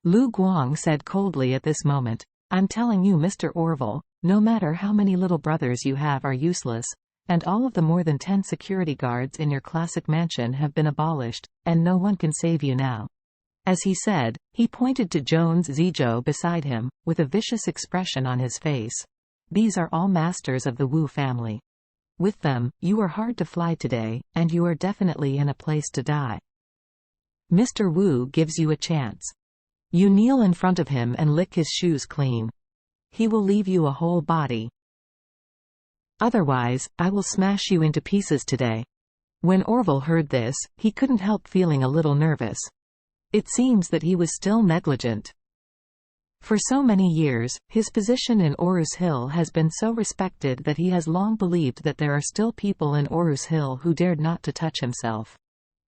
Lu Guang said coldly at this moment. I'm telling you, Mr. Orville, no matter how many little brothers you have are useless, and all of the more than 10 security guards in your classic mansion have been abolished, and no one can save you now. As he said, he pointed to Jones Zizhou beside him, with a vicious expression on his face. These are all masters of the Wu family. With them, you are hard to fly today, and you are definitely in a place to die. Mr. Wu gives you a chance. You kneel in front of him and lick his shoes clean. He will leave you a whole body. Otherwise, I will smash you into pieces today. When Orville heard this, he couldn't help feeling a little nervous. It seems that he was still negligent. For so many years, his position in Orus Hill has been so respected that he has long believed that there are still people in Orus Hill who dared not to touch himself.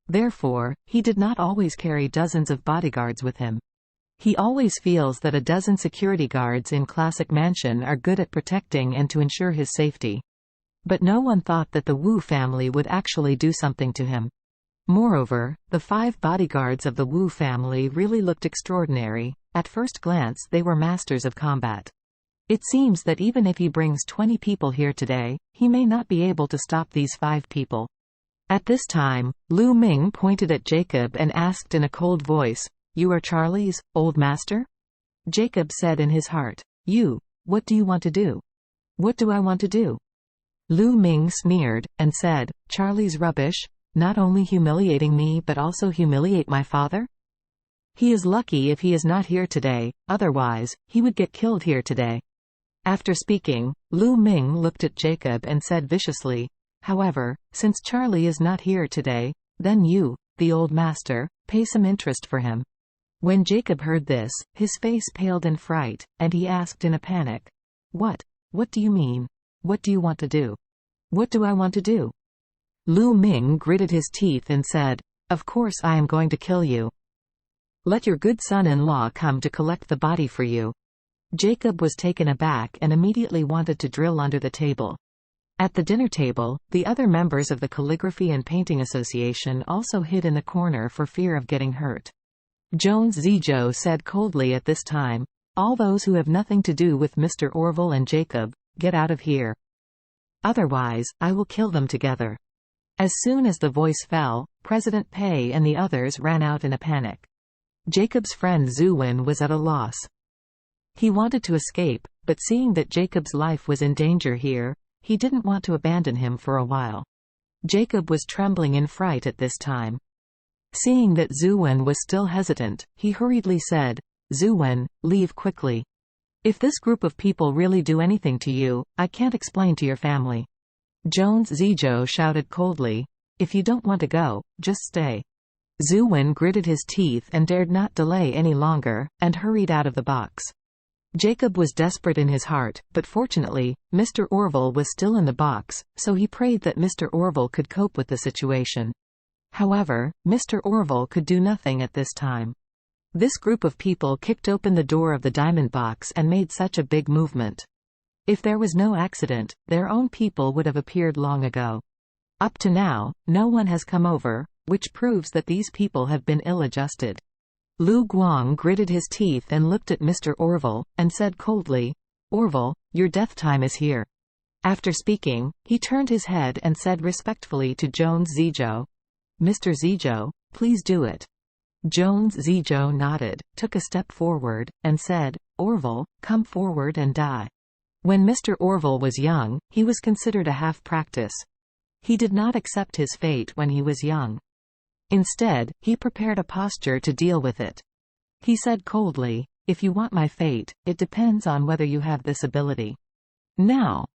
Therefore, he did not always carry dozens of bodyguards with him. He always feels that a dozen security guards in Classic Mansion are good at protecting and to ensure his safety. But no one thought that the Wu family would actually do something to him. Moreover, the 5 bodyguards of the Wu family really looked extraordinary. At first glance they were masters of combat. It seems that even if he brings 20 people here today, he may not be able to stop these 5 people. At this time, Lu Ming pointed at Jacob and asked in a cold voice, "You are Charlie's old master?" Jacob said in his heart, What do you want to do?" "What do I want to do?" Lu Ming sneered, and said, "Charlie's rubbish, not only humiliating me but also humiliate my father? He is lucky if he is not here today, otherwise, he would get killed here today." After speaking, Lu Ming looked at Jacob and said viciously, "However, since Charlie is not here today, then you, the old master, pay some interest for him." When Jacob heard this, his face paled in fright, and he asked in a panic, What do you mean? What do you want to do?" "What do I want to do?" Lu Ming gritted his teeth and said, "Of course I am going to kill you. Let your good son-in-law come to collect the body for you." Jacob was taken aback and immediately wanted to drill under the table. At the dinner table, the other members of the Calligraphy and Painting Association also hid in the corner for fear of getting hurt. Jones Zizhou said coldly at this time, "All those who have nothing to do with Mr. Orville and Jacob, get out of here. Otherwise, I will kill them together." As soon as the voice fell, President Pei and the others ran out in a panic. Jacob's friend Zuwen was at a loss. He wanted to escape, but seeing that Jacob's life was in danger here, he didn't want to abandon him for a while. Jacob was trembling in fright at this time. Seeing that Zuwen was still hesitant, he hurriedly said, "Zuwen, leave quickly. If this group of people really do anything to you, I can't explain to your family." Jones Zizhou shouted coldly, "If you don't want to go, just stay." Zuwen gritted his teeth and dared not delay any longer, and hurried out of the box. Jacob was desperate in his heart, but fortunately, Mr. Orville was still in the box, so he prayed that Mr. Orville could cope with the situation. However, Mr. Orville could do nothing at this time. This group of people kicked open the door of the diamond box and made such a big movement. If there was no accident, their own people would have appeared long ago. Up to now, no one has come over, which proves that these people have been ill-adjusted. Lu Guang gritted his teeth and looked at Mr. Orville, and said coldly, "Orville, your death time is here." After speaking, he turned his head and said respectfully to Jones Zizhou, "Mr. Zizhou, please do it." Jones Zizhou nodded, took a step forward, and said, "Orville, come forward and die." When Mr. Orville was young, he was considered a half-practice. He did not accept his fate when he was young. Instead, he prepared a posture to deal with it. He said coldly, "If you want my fate, it depends on whether you have this ability. Now."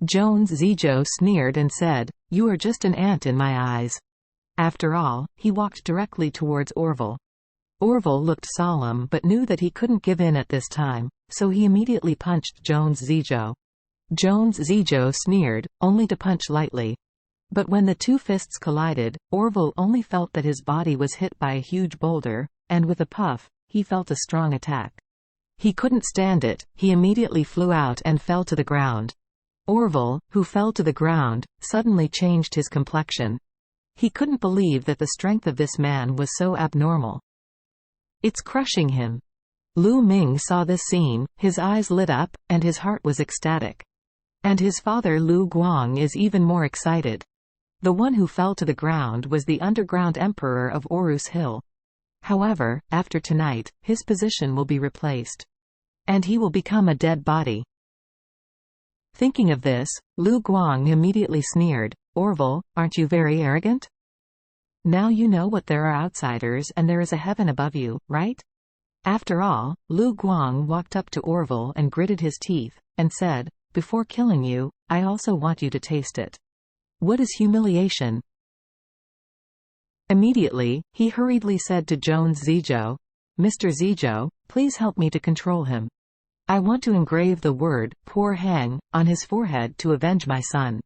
Jones Zizhou sneered and said, "You are just an ant in my eyes." After all, he walked directly towards Orville. Orville looked solemn but knew that he couldn't give in at this time, so he immediately punched Jones Zizhou. Jones Zizhou sneered, only to punch lightly. But when the two fists collided, Orville only felt that his body was hit by a huge boulder, and with a puff, he felt a strong attack. He couldn't stand it, he immediately flew out and fell to the ground. Orville, who fell to the ground, suddenly changed his complexion. He couldn't believe that the strength of this man was so abnormal. It's crushing him. Lu Ming saw this scene, his eyes lit up, and his heart was ecstatic. And his father Lu Guang is even more excited. The one who fell to the ground was the underground emperor of Orus Hill. However, after tonight, his position will be replaced. And he will become a dead body. Thinking of this, Lu Guang immediately sneered, "Orville, aren't you very arrogant? Now you know what there are outsiders and there is a heaven above you, right?" After all, Lu Guang walked up to Orville and gritted his teeth, and said, "Before killing you, I also want you to taste it. What is humiliation?" Immediately, he hurriedly said to Jones Zizhou, "Mr. Zizhou, please help me to control him. I want to engrave the word, 'poor hang,' on his forehead to avenge my son."